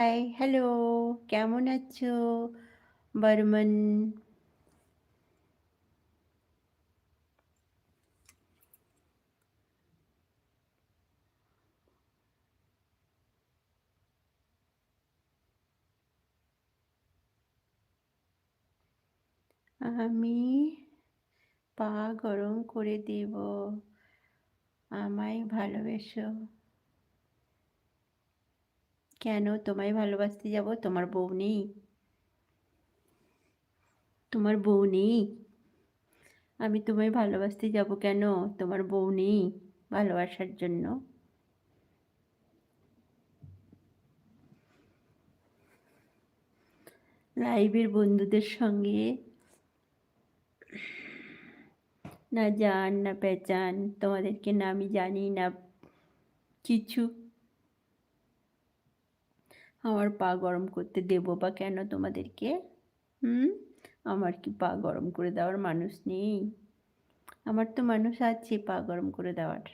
High, hello, কেমন আছো বর্মন? আমি পা গরম করে দেব, আমায় ভালোবেসো। কেন তোমায় ভালোবাসতে যাব? তোমার বউ নেই? তোমার বউ নেই? আমি তোমায় ভালোবাসতে যাব কেন? তোমার বউ নেই ভালোবাসার জন্য? লাইভের বন্ধুদের সঙ্গে না জান না পেহচান, তোমাদেরকে না আমি জানি না কিছু। আমার পা গরম করতে দেবো বা কেন তোমাদেরকে? হুম? আমার কি পা গরম করে দেওয়ার মানুষ নেই? আমার তো মানুষ আছে পা গরম করে দেওয়ার।